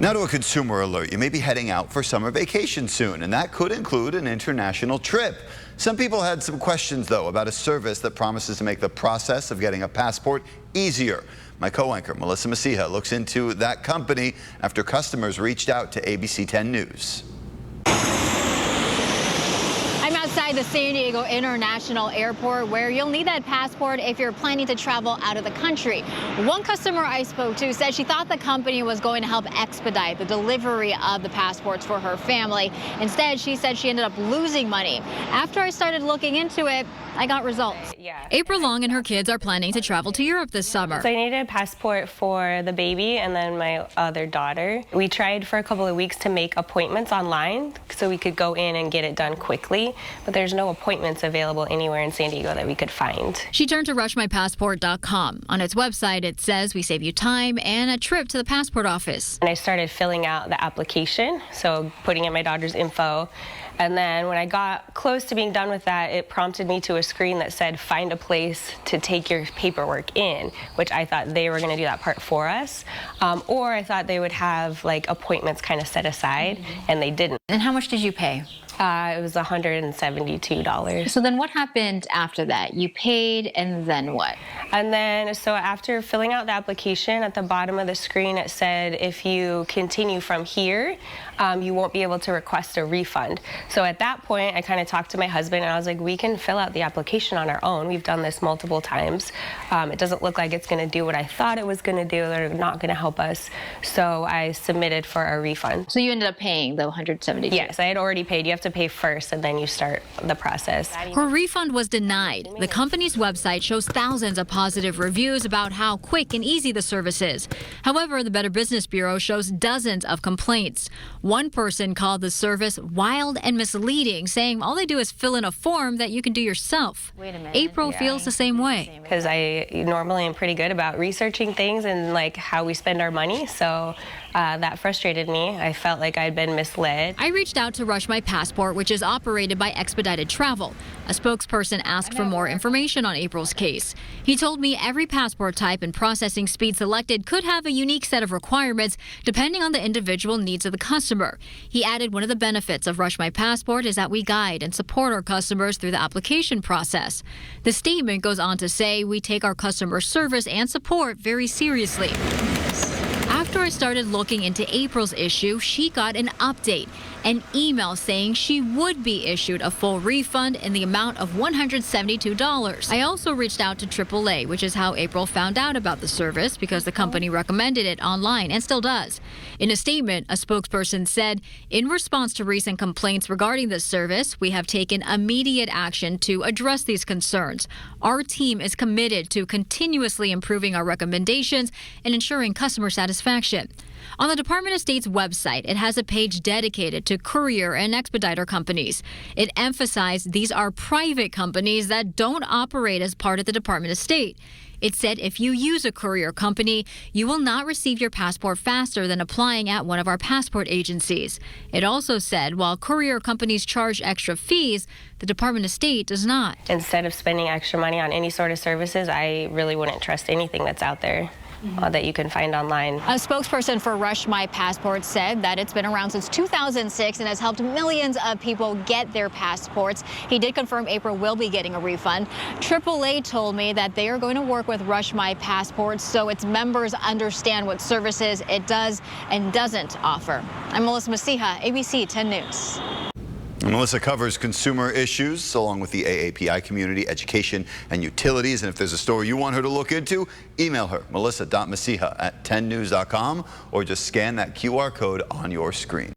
Now to a consumer alert. You may be heading out for summer vacation soon, and that could include an international trip. Some people had some questions, though, about a service that promises to make the process of getting a passport easier. My co-anchor, Melissa Masiha, looks into that company after customers reached out to ABC 10 News. I'm outside the San Diego International Airport, where you'll need that passport if you're planning to travel out of the country. One customer I spoke to said she thought the company was going to help expedite the delivery of the passports for her family. Instead, she said she ended up losing money. After I started looking into it, I got results. April Long and her kids are planning to travel to Europe this summer. So I needed a passport for the baby and then my other daughter. We tried for a couple of weeks to make appointments online so we could go in and get it done quickly, but there's no appointments available anywhere in San Diego that we could find. She turned to rushmypassport.com. On its website, it says we save you time and a trip to the passport office. And I started filling out the application, so putting in my daughter's info. And then when I got close to being done with that, it prompted me to a screen that said, find a place to take your paperwork in, which I thought they were going to do that part for us. Or I thought they would have like appointments kind of set aside, and they didn't. And how much did you pay? It was $172. So then what happened after that? You paid, and then what? And then, so after filling out the application, at the bottom of the screen, it said, if you continue from here, you won't be able to request a refund. So at that point, I kind of talked to my husband, and I was like, we can fill out the application on our own. We've done this multiple times. It doesn't look like it's going to do what I thought it was going to do. They're not going to help us. So I submitted for a refund. So you ended up paying the $172? Yes, I had already paid. You have to pay first, and then you start the process. Her refund was denied. The company's website shows thousands of positive reviews about how quick and easy the service is. However, the Better Business Bureau shows dozens of complaints. One person called the service wild and misleading, saying all they do is fill in a form that you can do yourself. Wait a minute. April feels the same way. Because I normally am pretty good about researching things and like how we spend our money, so that frustrated me. I felt like I'd been misled. I reached out to Rush My Passport, which is operated by Expedited Travel. A spokesperson asked for more information on April's case. He told me every passport type and processing speed selected could have a unique set of requirements depending on the individual needs of the customer. He added one of the benefits of Rush My Passport is that we guide and support our customers through the application process. The statement goes on to say we take our customer service and support very seriously. After I started looking into April's issue, she got an update, an email saying she would be issued a full refund in the amount of $172. I also reached out to AAA, which is how April found out about the service because the company recommended it online and still does. In a statement, a spokesperson said, in response to recent complaints regarding this service, we have taken immediate action to address these concerns. Our team is committed to continuously improving our recommendations and ensuring customer satisfaction. On the Department of State's website, it has a page dedicated to courier and expediter companies. It emphasized these are private companies that don't operate as part of the Department of State. It said if you use a courier company, you will not receive your passport faster than applying at one of our passport agencies. It also said while courier companies charge extra fees, the Department of State does not. Instead of spending extra money on any sort of services, I really wouldn't trust anything that's out there. That you can find online. A spokesperson for Rush My Passport said that it's been around since 2006 and has helped millions of people get their passports. He did confirm April will be getting a refund. AAA told me that they are going to work with Rush My Passport so its members understand what services it does and doesn't offer. I'm Melissa Masiha, ABC 10 News. Melissa covers consumer issues along with the AAPI community, education, and utilities. And if there's a story you want her to look into, email her, melissa.masiha@10news.com, or just scan that QR code on your screen.